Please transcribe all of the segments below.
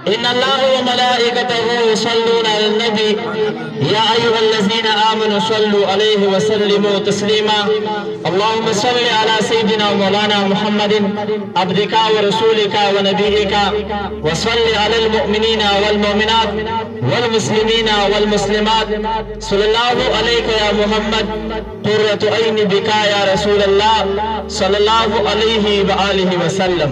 إن الله وملائكته يصلون على النبي يا أيها الذين آمنوا صلوا عليه وسلموا تسليما اللهم صل على سيدنا ومولانا محمد عبدك ورسولك ونبيك وصل على المؤمنين والمؤمنات والمسلمين والمسلمات صلى الله عليك يا محمد قرة عين بك يا رسول الله صلى الله عليه وآله وسلم.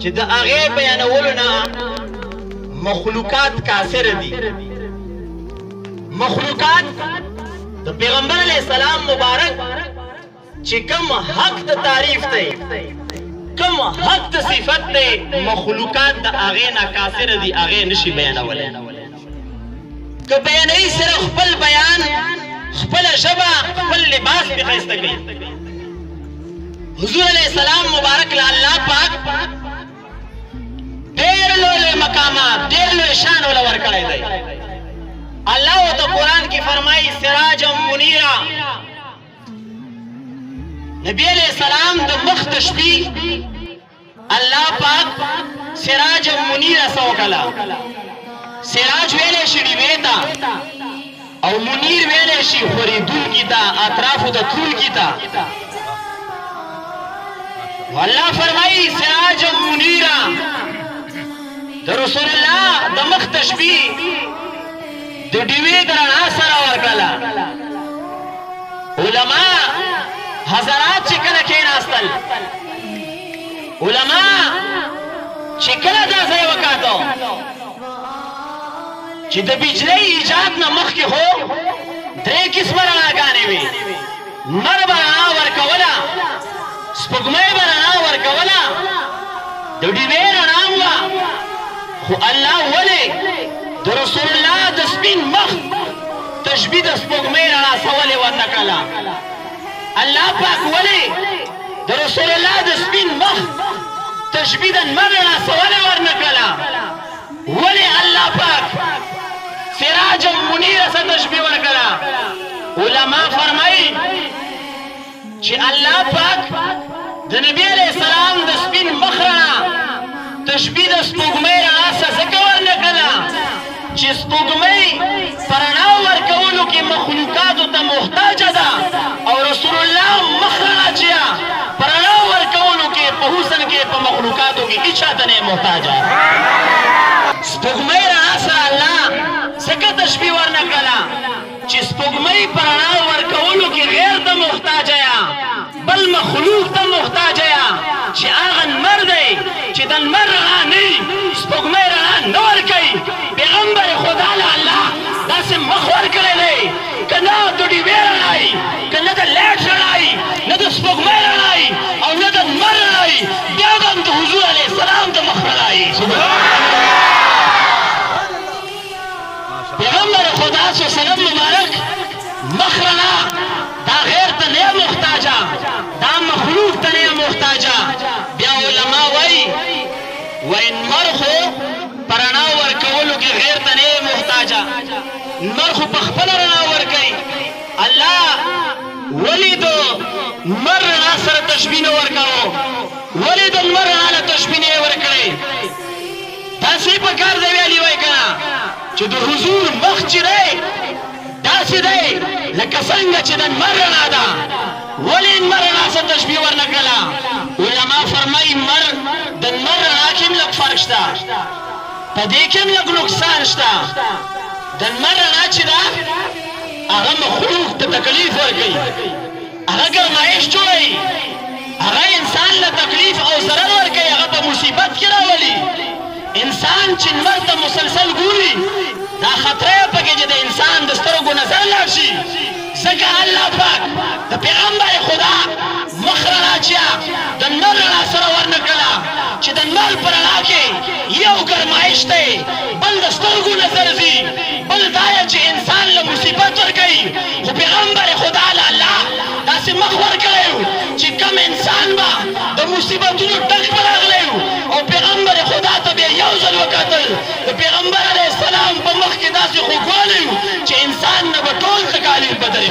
چې د هغه بیانولنا مخلوقات کافر دي مخلوقات د پیغمبر علیہ السلام مبارک چې کوم حق د تعریف دی کم حق د صفت دی مخلوقات د هغه نه کافر دي هغه نشي بیانولای که بیانې سره خپل بیان خپل ژبه خپل لباس به خسته کوي حضور علیہ السلام مبارک له الله پاک ډېر لوی مقامات ډېر لوی شان ول ورکړی دی الله تو قرآن کی فرمایي سراجا منیرا نبی علیہ السلام د مخ د شپې الله پاک سراج منیر سوکلا سراج ویلې شي دیوتا او منیر ویلې شي خریدون کیتا اطراف ته ټول کیتا والله فرمایي سراج منیرا د رسول الله د مخ د شپې د دیوې درنا سره ورکلا علما حضرات چې کله کېناستل علما چې کله دا ځای وکاتو چې د بجلی ایجاد نه مخکې هو درې قسمه رڼاګانې وي مر به رڼا ورکوله سپوږمۍ به رڼا ورکوله د ډیوې رڼا وه خو الله ولې د رسول الله د سپین مخ تشبیه د سپوږمۍ رڼا څه ولې ورنه کړله الله پاک ولې د رسول الله د سپین مخ تشبیه د لمر رڼا څه ولې ورنه کړله ولې الله پاک سراج منیر څه تشبیه ورکړه علما فرمایي چې الله پاک د نبی علیہ السلام د سپین مخ رڼا تشبیه د سپوږمۍ رڼا څه ځکه ورنه کړله چې سپوږمۍ په رڼا ورکولو کې مخلوقاتو ته محتاجه ده او رسول الله مخ رڼا چې په رڼا ورکولو کې په حسن کې په مخلوقاتو کې هیچ چاته نه محتاجه سپوږمۍ رڼا سره الله څنګه تشبیه ورنه کړله چې سپوږمۍ په رڼا ورکولو کې غیر ته محتاجه بل مخلوق ته محتاجه چې هغه لمر دی چې د لمر رڼا نه سپوږمۍ رڼا نه ورکوي پیغمبر خدا له الله داسې مخ ورکړی دی که نه د ډیوې رڼا وي که نه د لایټ رڼا وي نه د سپوږمۍ رڼا وي او نه د لمر رڼا وي بیا به هم د حضور علیه السلام د مخ رڼا وي پیغمبر خدا صلی الله علیه وسلم مبارک مخ رڼا دا غیر ته نه محتاجه دا مخلوق ته نه محتاجه بیا علما وایي لمر خو په رڼا ورکولو کې غیر ته نه محتاجه لمر خو په خپله رڼا ورکوي الله ولې د لمر رڼا سره تشبیه نه ورکوو ولې د لمر رڼا له تشبیه نه یې ورکړی داسې په کار دی ویلي وای که نه چې د حضور مخ چې دی داسې دی لکه څنګه چې د لمر رڼا ده ولې لمر رڼا سره تشبیه ورنه کړله علما فرمایي د لمر رڼا کې هم لږ فرق شته په دې کې هم لږ نقصان شته د لمر رڼا چې ده هغه مخلوق ته تکلیف ورکوي هغه ګرمایش جوړوي هغه انسان له تکلیف او ضرر انسان چې لمر ته مسلسل ګوري دا خطره پکې چې د انسان د سترګو نظر لاړ شي ځکه الله پاک د پیغمبر خدا مخ رڼا چې د نور رڼا سره ورنکړه چې د نور په رڼا کې یو ګرمایش دی بل د سترګو نظر ځي بل دا چې انسان له مصیبت ورکوي خو پیغمبر خدا له الله داسې مخ ورکړی و چې کم انسان به د مصیبتونو ډک په راغلی او پیغمبر خدا ته بیا یو ځل وکتل د پیغمبر علیه السلام په مخ کې داسې خوږوالی و چې انسان نه به ټول تکالیف بدلې